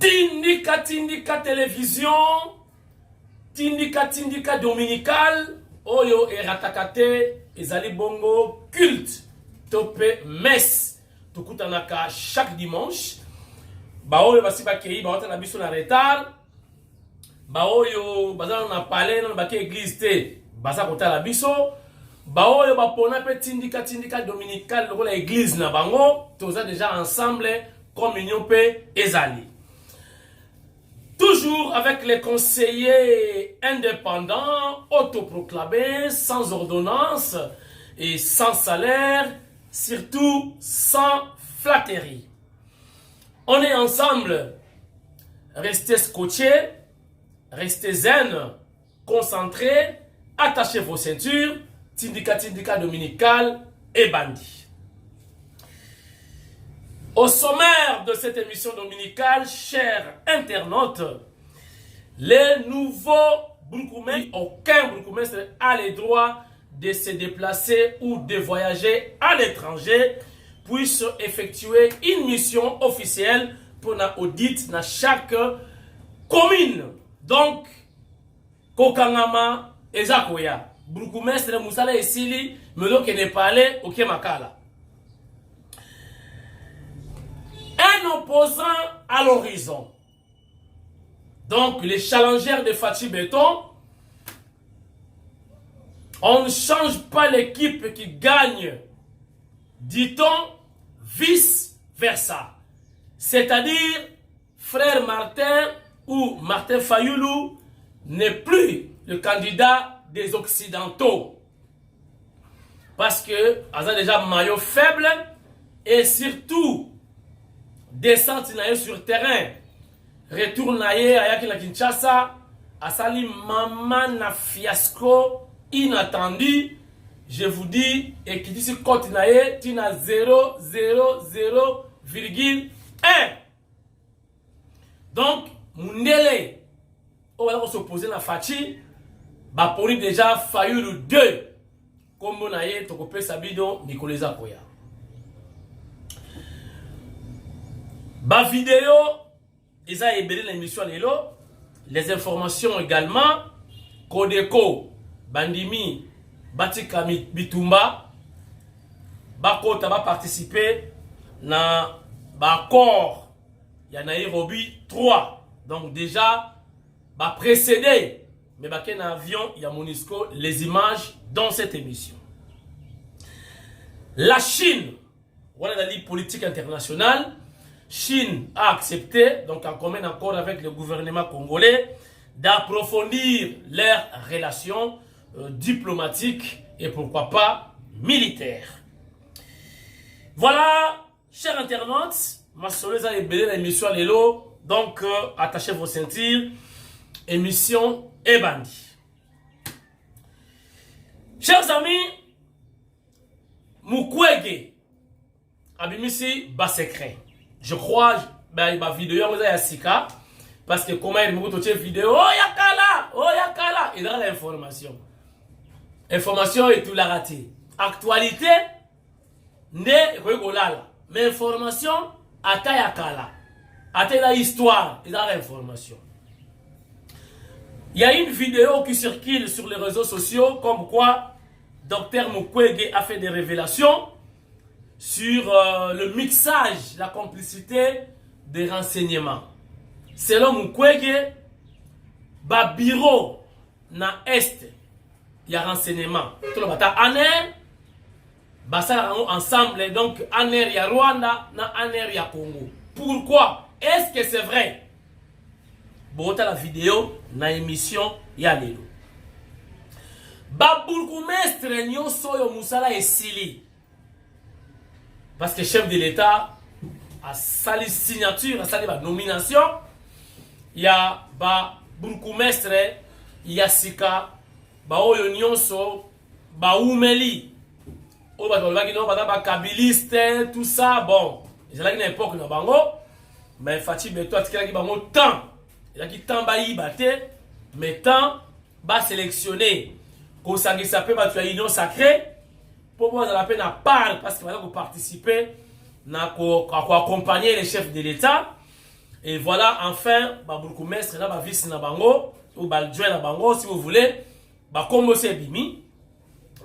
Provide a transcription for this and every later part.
Tindika télévision, Tindika dominical, oyo eratakate, ezali bongo culte, topé messe, tukutanaka chaque dimanche, ba oyo basi bakei, ba wata na biso na retard, ba oyo bazana na palais, na bake église te, basa kota la biso, ba oyo ba pona pe tindika dominical, loko la église na bango, toza déjà ensemble, communion pe ezali. Toujours avec les conseillers indépendants, autoproclamés, sans ordonnance et sans salaire, surtout sans flatterie. On est ensemble, restez scotchés, restez zen, concentrés, attachez vos ceintures, tindika dominical et bandit. Au sommaire de cette émission dominicale, chers internautes, les nouveaux Burkoumès, aucun Burkoumès a le droit de se déplacer ou de voyager à l'étranger, puissent effectuer une mission officielle pour un audit dans chaque commune. Donc, Kokangama et Zakoya. Burkoumès, le Moussala et Sili, Melo qui n'est pas allé au Kemakala. Un opposant à l'horizon. Donc, les challengers de Fatih Béton, on ne change pas l'équipe qui gagne, dit-on, vice-versa. C'est-à-dire, frère Martin ou Martin Fayoulou n'est plus le candidat des Occidentaux. Parce que, ils ont déjà un maillot faible et surtout, descente sur terrain, retourne à Kinshasa, à Sali maman na fiasco inattendu, je vous dis, et qui dit ce côté naïe, tu n'as 0,0,0,1. Donc, Mundele, on va s'opposer à Fatih, bah pour lui déjà Fayoulou 2, comme on a eu, Tokopé Sabido, Nicolas Koya. Ba vidéo, ils ont ébélé l'émission les informations également, Kodeko, Bandimi, Batikami, Bitumba, Bakota va participer dans l'accord, il y a Nairobi 3. Donc déjà, va précéder, mais il y a un avion, il y a Monisco, les images dans cette émission. La Chine, voilà la ligne politique internationale. Chine a accepté, donc en commun accord avec le gouvernement congolais, d'approfondir leurs relations diplomatiques et pourquoi pas militaires. Voilà, chers internautes, ma soleil a ébélé l'émission Lélo, donc attachez vos ceintures, émission Ebandi. Chers amis, Mukwege, Abimisi, bas secret. Je crois, ma vidéo, vous avez Sika, parce que comment il me dit vidéo, oh yakala, il a l'information. Information et tout la raté. Actualité, ne rigolala. Mais information, ata yakala. Ata la histoire, il a l'information. Il y a une vidéo qui circule sur les réseaux sociaux, comme quoi Dr Mukwege a fait des révélations sur le mixage, la complicité des renseignements. Selon Mukwege, ba bureau na est, il y a renseignement. Tout le monde aner, basa ensemble, donc aner il y a Rwanda, na aner il y a Congo. Pourquoi? Est-ce que c'est vrai? Bon, la vidéo, na émission, il y a les ba bourgmestre nyonso yo musala esili. Parce que le chef de l'État a sali signature, a sali nomination. Il y a ba bourgmestre, il y a Sika, ba oyo nyonso, ba umeli. O ba tolaki no ba kabiliste, tout ça, bon. Ils ont une époque na bango, mais Fatih Béton a tiré bango temps. Il a qui temps ba yibate, mais temps ba sélectionner. Quand ça s'appelle la union sacrée, pour moi, ça la peine à part parce qu'il va participer à accompagner les chefs de l'État. Et voilà, enfin, ba bourgmestre là, ba vice na bango, ou ba adjoint na bango, si vous voulez, ba kombo c'est bimi.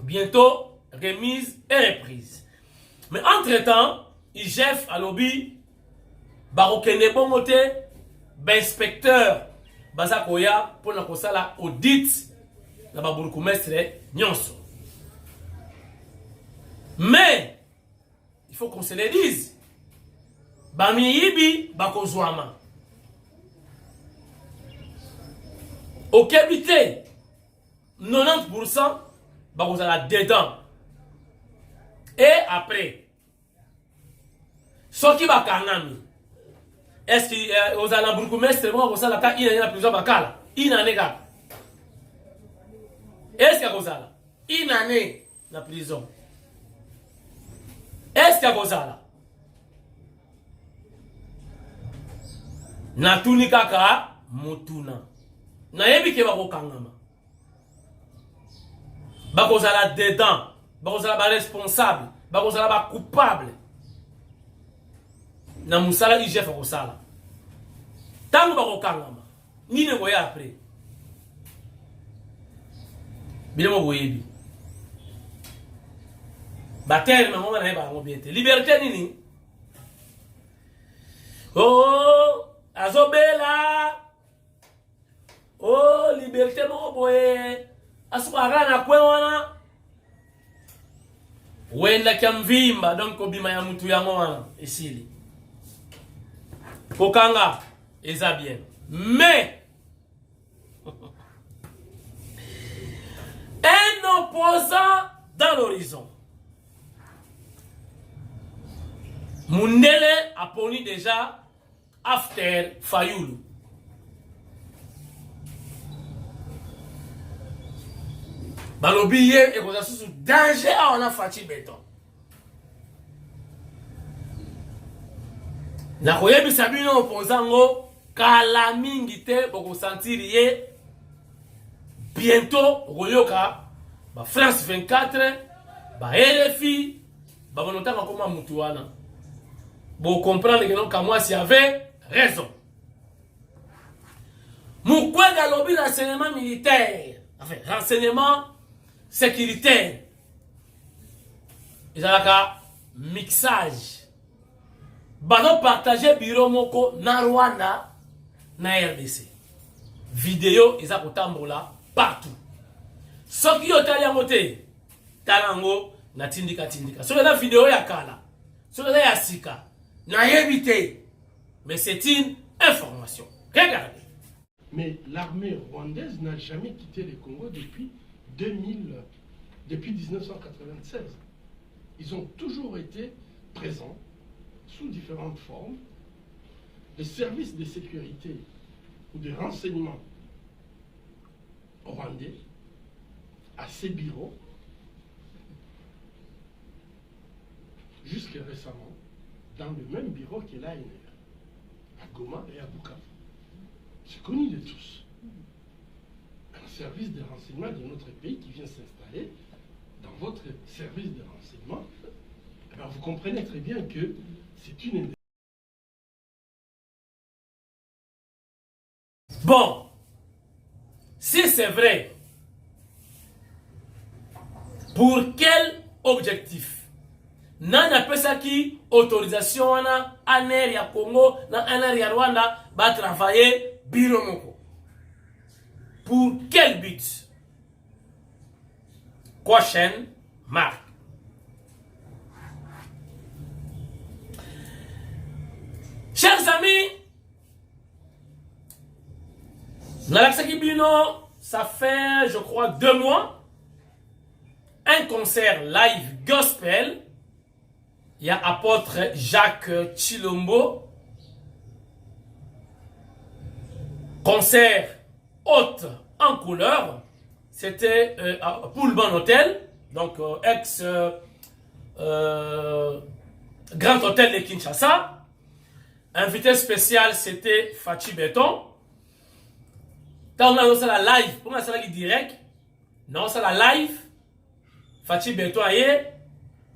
Bientôt, remise et reprise. Mais entre-temps, IGF à lobby, ba rokene bongote, ba inspecteur, bazakoya, pour la kosala audit, na ba bourgmestre nyonso. Mais, il faut qu'on se le dise, Bamiyibi bakozwama. Au Kébité, 90% bakozala dedans. Et après, soki bakangami, est-ce que aux ala bourgmestre moi kosala ka ina na prison bakala? Ina nega. Est-ce que kosala? Ina ne na prison. Est-ce que kosala? Natuni kaka mutuna. Nayebi ke bako kangama. Bako zala dedans. Bako zala ba responsable. Bako zala ba coupable. Na musala IGF ko sala. Tango bako kangama. Nini boya après. Bilemo boyebi. Bater na ngoma na ba ngobiete. Liberté nini? Oh azobela oh liberté moko boye asukaka na kwe wana wenda kya mvimba donc kobima ya mutu yango wana esili kokanga eza bien mais un opposant dans l'horizon Mundele a poni déjà after Fayulu. Balobi et qu'on a sous danger on a Fachi Béton. Na koyebi sabino opposant kala mingi te boko sentir ye bientôt royoka ba France 24 ba RFI ba bonotaka koma mutu wana. Bon comprendre que non moi s'il y avait raison. Mukwega lobby renseignement militaire, enfin renseignement sécuritaire. Ils ont un mixage. Bano partager bureau moko na Rwanda na RDC. Vidéo ils ont kotambola partout. Soki yotali yangote talango na tindika. Sur la vidéo ya kala. Sur la ya sika. Na évité. Mais c'est une information. Regardez. Mais l'armée rwandaise n'a jamais quitté le Congo depuis 1996. Ils ont toujours été présents sous différentes formes. Les services de sécurité ou de renseignement rwandais à ses bureaux, jusqu'à récemment, dans le même bureau que l'ANR, à Goma et à Bukavu. C'est connu de tous. Un service de renseignement de notre pays qui vient s'installer dans votre service de renseignement, alors vous comprenez très bien que c'est une... Bon, si c'est vrai, pour quel objectif? Nana pesa qui autorisation wana ANR ya Congo na ANR ya Rwanda va travailler bureau moko. Pour quel but? Question mark. Chers amis, Nalaksaki Bino, ça fait je crois 2 mois un concert live gospel. Il y a apôtre Jacques Chilombo. Concert haute en couleur. C'était à Pullman Hotel. Donc ex Grand Hôtel de Kinshasa. Invité spécial c'était Fachi Béton. Quand on a lancé la live, on a lancé la direct. Non, c'est la live. Fachi Béton aye.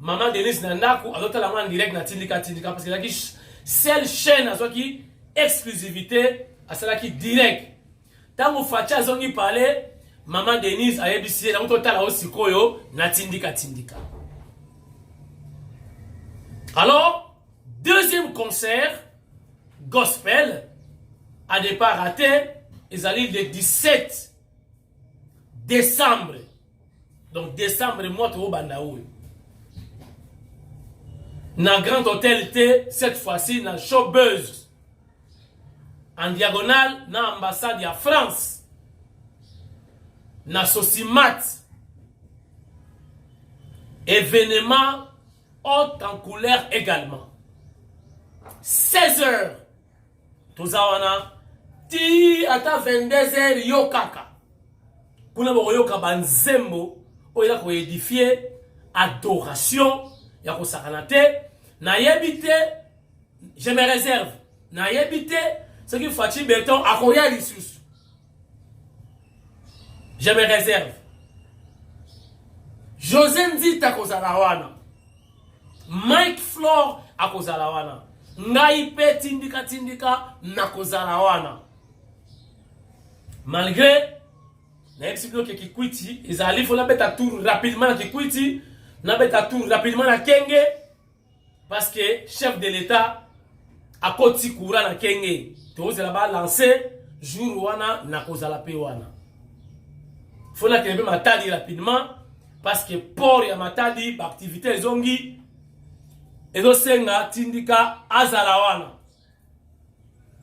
Maman Denise Nandaku a d'autres en direct na tindika parce que la seule chaîne à qui exclusivité à cela qui direct. Tant que Fachi a zongi parlé, maman Denise a ébissé, na utotala aussi koyo, na tindika tindika. Alors, deuxième concert, gospel, a départ raté, ils allaient le 17 décembre. Donc, décembre, mois de Bandaoui. Dans Grand Hôtel T, cette fois-ci, dans Showbuzz. En diagonale, dans l'ambassade de France. Dans Sosimat. Événement haute en couleur également. 16h. Tout ça, ti ata 22h yokaka. Kuna bo yoka banzembo o ila ko édifier adoration ya ko sakanate na yebite je me réserve na yebite ce qui Fachi Béton a koya lisus. Je me réserve. José Nzita kozala wana. Mike Flore akozala wana. Ngai pe tindika tindika na kozala wana. Malgré na expliqué que Kikwiti ils allaient faut la beta tour rapidement na Kikwiti na beta tour rapidement na Kenge parce que chef de l'état a koti courant na Kenge to ze la ba lancer jour wana na kozala pe wana. Faut la que matadi rapidement parce que port ya matadi ba activité zongi ezo senga tindika azala wana.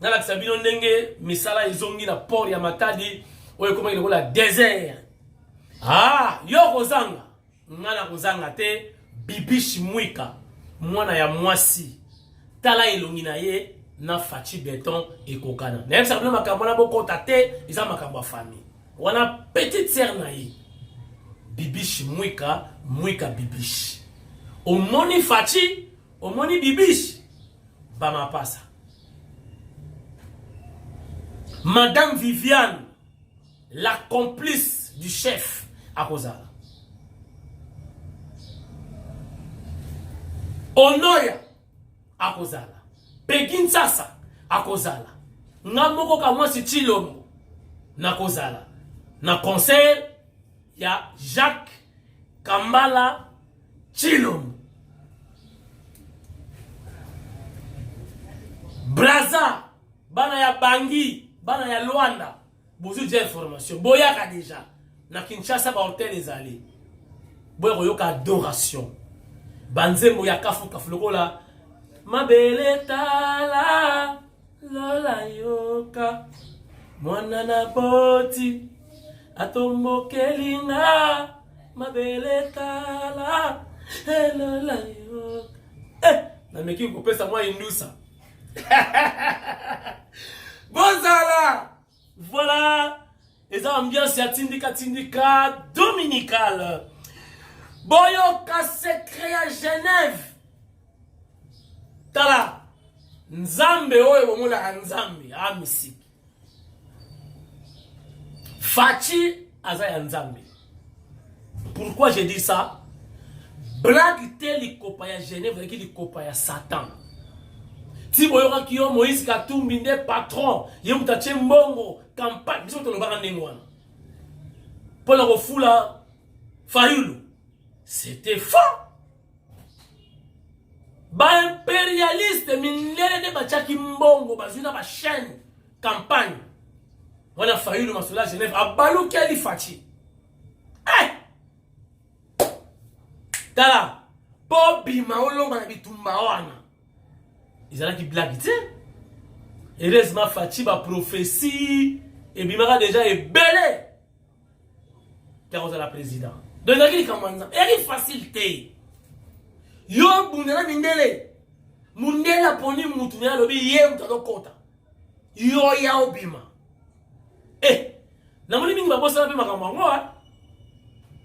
Na la sabino ndenge misala izongi na port ya matadi oyo koma ile kola désert. Ah, yo kozanga. Ngana kozanga te Bibishi Mwika mwana ya mwasi. Tala elongi na ye na Fachi Béton ekokana. Na yebisa bino makambo na bokota te iza makambo ya famille. Wana petite sœur na ye. Bibishi Mwika, Mwika Bibishi. Omoni Fachi, omoni Bibishi. Bama pasa. Madame Viviane, la complice du chef à Kozala. Onoya à Kozala. Pekin Sasa à Kozala. Namoko Kamwasi Chilombo na Kozala. Na conseil ya Jacques Kambala Chilombo. Braza bana ya Bangi. Bana ya Luanda, bozu j'ai information. Boyaka déjà. Na Kinshasa ba hôtel les allés. Boyako yoka adoration. Banzembo ya kafu lokola. Mabele tala lola yoka. Mwana na boti atombo kelinga. Mabele tala lola yoka. Na meki ko pesa moi indusa. Bonzala! Voilà! Et ça, ambiance ya tindika tindika dominicale. Boyoka secret à Genève. Tala! Nzambe oyo bomona Nzambe. Ah, misiki. Fachi aza ya Nzambe. Pourquoi j'ai dit ça? Blague te likopa ya Genève, likopa ya Satan. Si boyoka kiyo Moïse Katumbi nde patron, ye mutache mbongo, campagne, biso to lobaka ndenge wana. Pona ko fula Fayulu. C'était faux. Ba impérialiste mindele de bachaki mbongo bazuna ba chaîne campagne. Wana Fayulu masula Genève abalu keli Fachi. Tala, Bobby maolonga na bitumba wana. Ils ont qui blague, tu sais. Heureusement, Fachi ba prophétie. Et Bimara déjà est belé. Car on a la président. Donc, il y a qui commence. Il y a facilité. Yo, Bounela Mindele. Mundela poni mutunia lobi yem tado kota. Yo ya obima. Na moni mingi babosa na pe makamwango.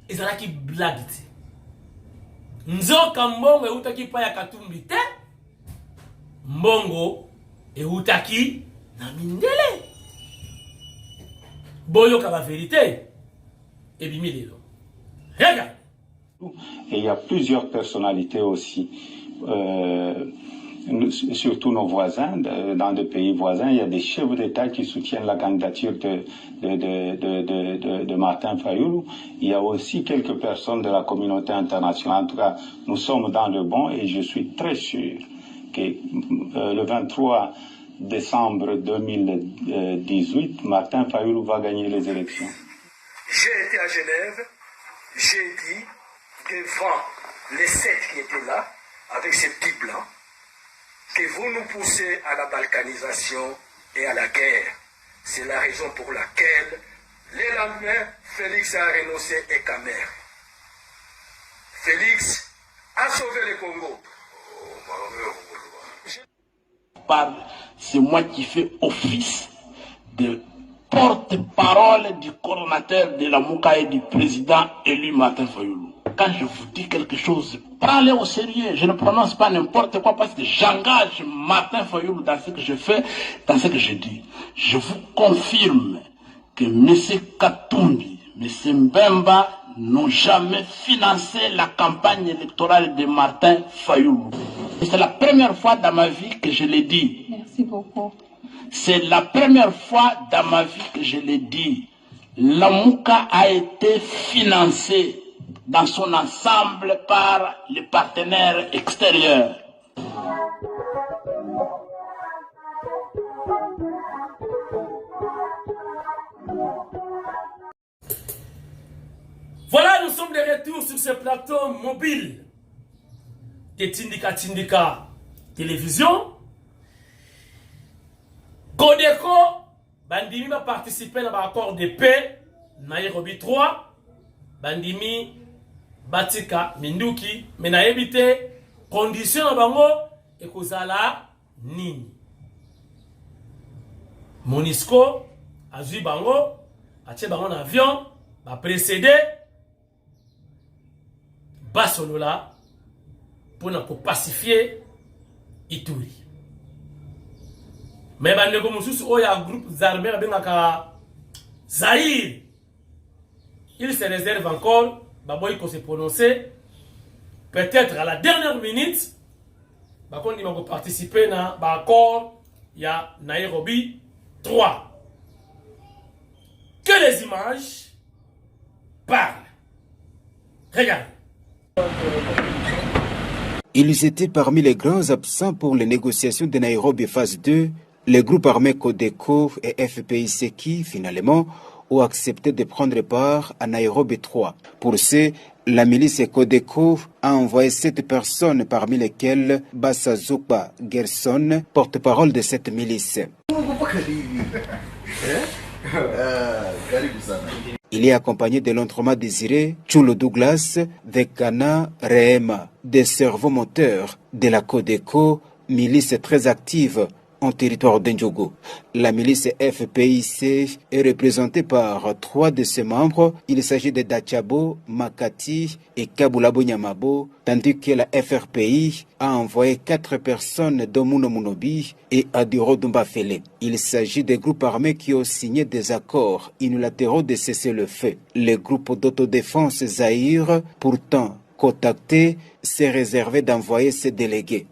Ils ont qui blague, tu sais. Nzoka mbongo eutaki pa ya Katumbi te. Mbongo eutaki na mindele. Boyoka la vérité. Et bimilelo. Regarde. Et il y a plusieurs personnalités aussi surtout nos voisins, dans des pays voisins, il y a des chefs d'État qui soutiennent la candidature de Martin Fayulu. Il y a aussi quelques personnes de la communauté internationale. En tout cas, nous sommes dans le bon et je suis très sûr que le 23 décembre 2018, Martin Fayulu va gagner les élections. J'ai été à Genève, j'ai dit devant les 7 qui étaient là, avec ces petits blancs, que vous nous poussez à la balkanisation et à la guerre. C'est la raison pour laquelle, le lendemain, Félix a renoncé et Kamer. Félix a sauvé le Congo. C'est moi qui fais office de porte-parole du coordonnateur de la Mouka et du président élu Martin Fayulu. Quand je vous dis quelque chose, prenez au sérieux. Je ne prononce pas n'importe quoi parce que j'engage Martin Fayulu dans ce que je fais, dans ce que je dis. Je vous confirme que M. Katumbi, M. Mbemba n'ont jamais financé la campagne électorale de Martin Fayulu. C'est la première fois dans ma vie que je l'ai dit. Merci beaucoup. C'est la première fois dans ma vie que je l'ai dit. La Mouka a été financée dans son ensemble par les partenaires extérieurs. Voilà, nous sommes de retour sur ce plateau mobile de Tindika Tindika Télévision. Codeco, Bandimi va participer à l'accord de paix, Nairobi 3, Bandimi, Batika, Minduki, mais na évité, condition à Bango, et Kozala, Nini. Monisco, Azui Bango, Ache Bango en avion, va précéder, Basolola, pour pacifier Ituri. Mais il y a un groupe armé Zahir. Il se réserve encore, il faut se prononcer. Peut-être à la dernière minute, il va participer à l'accord, il y a Nairobi 3. Que les images parlent. Regardez. Ils étaient parmi les grands absents pour les négociations de Nairobi phase 2. Les groupes armés Codeco et FPIC qui, finalement, ont accepté de prendre part à Nairobi 3. Pour ce, la milice Codeco a envoyé 7 personnes, parmi lesquelles Bassazupa Gerson, porte-parole de cette milice. Il est accompagné de l'entrement désiré Chulo Douglas, Vekana Rehema, des cerveaux-moteurs de la Codeco, milice très active en territoire d'Ndjogo. La milice FPIC est représentée par 3 de ses membres. Il s'agit de Dachabo, Makati et Kabulabo Nyamabo, tandis que la FRPI a envoyé 4 personnes d'Omuno Munobi et Adiro Dumbafele. Il s'agit des groupes armés qui ont signé des accords unilatéraux de cessez-le-feu. Le groupe d'autodéfense Zahir, pourtant contacté, s'est réservé d'envoyer ses délégués.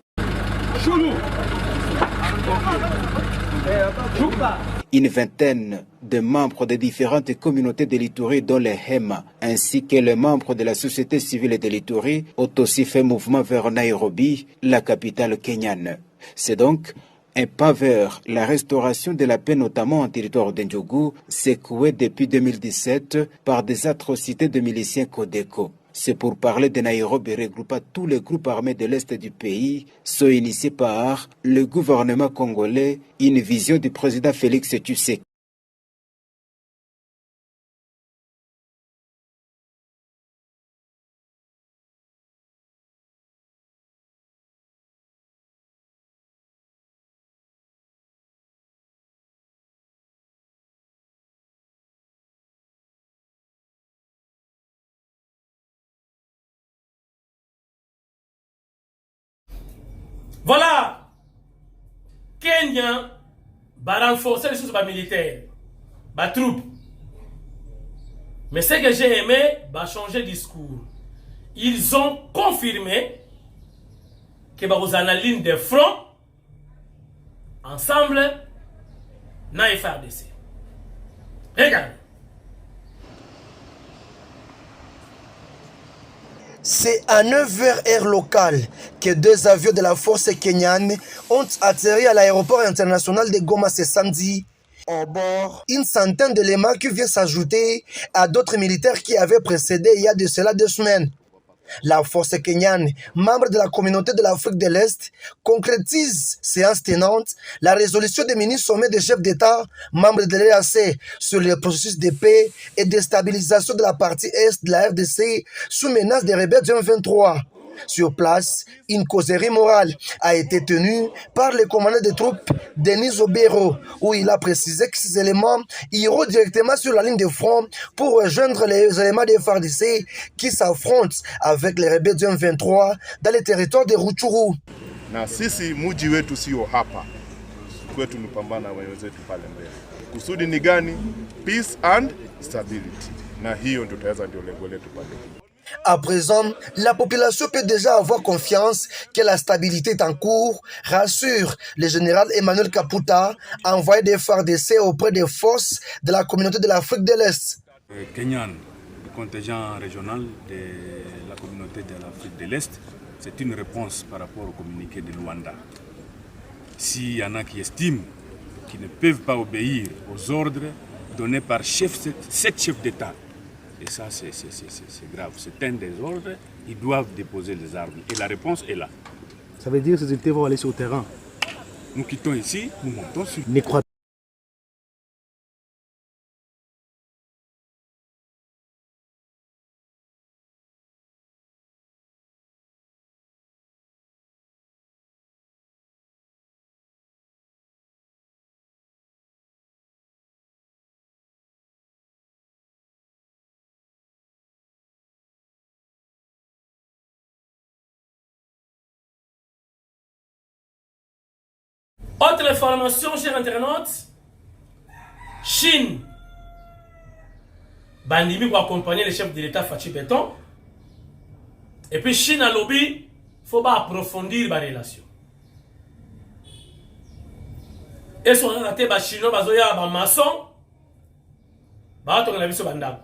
Une vingtaine de membres de différentes communautés de l'Ituri, dont les Hema, ainsi que les membres de la société civile de l'Ituri, ont aussi fait mouvement vers Nairobi, la capitale kenyane. C'est donc un pas vers la restauration de la paix, notamment en territoire d'Ndjogo, secoué depuis 2017 par des atrocités de miliciens Codeco. C'est pour parler de Nairobi regroupant tous les groupes armés de l'Est du pays, sont initiés par le gouvernement congolais, une vision du président Félix Tshisekedi. Voilà. Kenya va renforcer les choses militaires, les troupes. Mais ce que j'ai aimé, va changer de discours. Ils ont confirmé que vous avez la ligne de front ensemble na FARDC. Regardez. C'est à 9h heure locale que 2 avions de la force kenyane ont atterri à l'aéroport international de Goma ce samedi. Au bord, une centaine d'éléments qui viennent s'ajouter à d'autres militaires qui avaient précédé il y a de cela 2 semaines. La force kenyane, membre de la communauté de l'Afrique de l'Est, concrétise, séance tenante, la résolution des mini-sommets des chefs d'État, membres de l'EAC, sur le processus de paix et de stabilisation de la partie Est de la RDC sous menace des rebelles du M23. Sur place, une causerie morale a été tenue par le commandant des troupes, Denis Obero, où il a précisé que ces éléments iront directement sur la ligne de front pour rejoindre les éléments des FARDC qui s'affrontent avec les rebelles du M23 dans les territoires de Rutshuru. Na sisi muji wetu sio hapa, kwetu ni pambana na wenzetu pale mbele. Kusudi ni gani? Peace and stability. Na hiyo ndio tutaweza, ndio lengo letu pale. À présent, la population peut déjà avoir confiance que la stabilité est en cours, rassure le général Emmanuel Kaputa, envoyé des FARDC auprès des forces de la communauté de l'Afrique de l'Est. Kenyan, le contingent régional de la communauté de l'Afrique de l'Est, c'est une réponse par rapport au communiqué de Luanda. S'il y en a qui estiment qu'ils ne peuvent pas obéir aux ordres donnés par 7 chefs d'État, et ça, c'est grave. C'est un des ordres. Ils doivent déposer les armes. Et la réponse est là. Ça veut dire que ces unités vont aller sur le terrain. Nous quittons ici, nous montons sur... Autre information, chers internautes, Chine, bandimi pour accompagner le chef de l'État Fachi Beton. Et puis Chine a lobby, il faut pas approfondir la relation. Et si on a été chinois, bazoya ba maçon, ba to la biso bandam.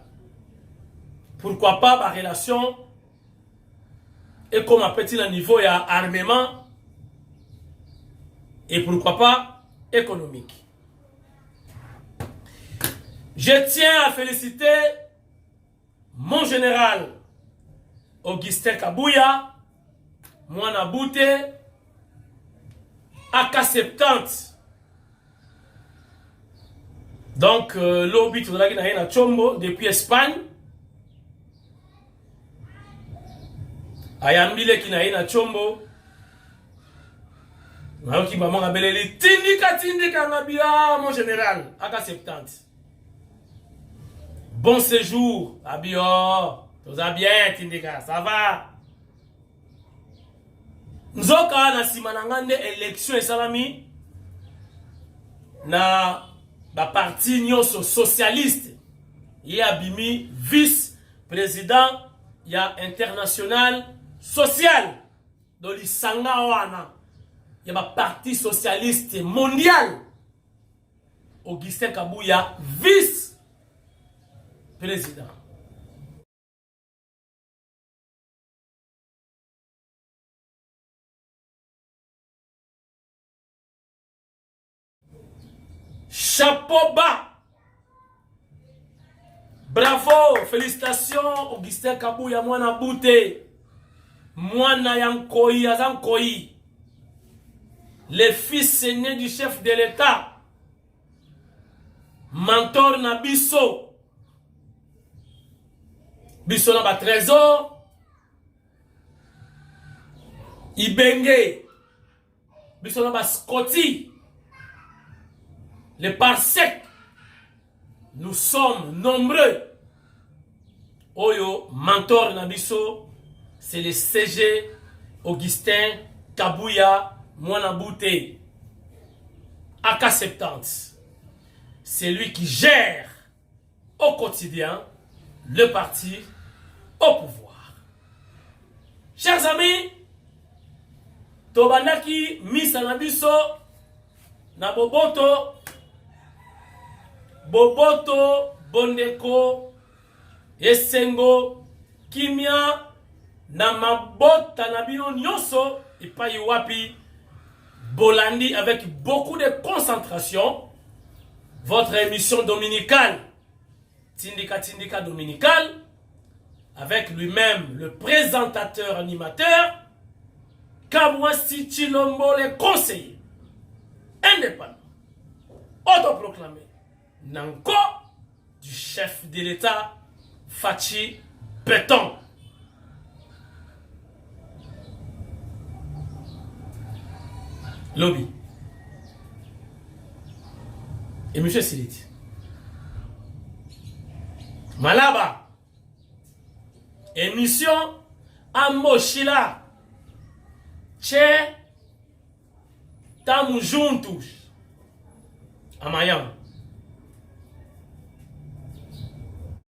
Pourquoi pas la relation et comme à petit niveau il y a armement. Et pourquoi pas économique. Je tiens à féliciter mon général Augustin Kabuya, Mwana Bouté, AK-70. Donc, l'obit de la Chombo depuis Espagne. Ayambile qui n'a Chombo. Qui m'a appelé Tindika Nabia, mon général, AK-70. Bon séjour, Abio. Tout va bien, Tindika, ça va. Nous avons une élection et salami na la parti socialiste. Il y a Bimi, vice-président, il y a international social. Dans l'Isanga Wana. Il y a un parti socialiste mondial. Augustin Kabuya, vice-président. Chapeau bas. Bravo, félicitations, Augustin Kabuya, Mwana Bouté. Mwana Yankoyi, Azankoyi. Le fils aîné du chef de l'État, mentor na biso, biso na ba trésor, Ibenge, biso na ba Scotty, les parsec, nous sommes nombreux. Oyo, mentor na biso, c'est le CG Augustin Kabuya, Mwana Bouté, AK-70, c'est lui qui gère au quotidien le parti au pouvoir. Chers amis, Tobandaki Misanabiso, na boboto bondeko esengo kimia na mabota na bino nyonso epai wapi bolandi avec beaucoup de concentration votre émission dominicale Tindika dominicale avec lui-même le présentateur animateur Kamwasi Chilombo le conseiller indépendant autoproclamé Nanko du chef de l'État Fachi Péton. Lobby. Et M. Siliti. Malaba. Émission à Mochila. Che Tamujuntus. À Miami.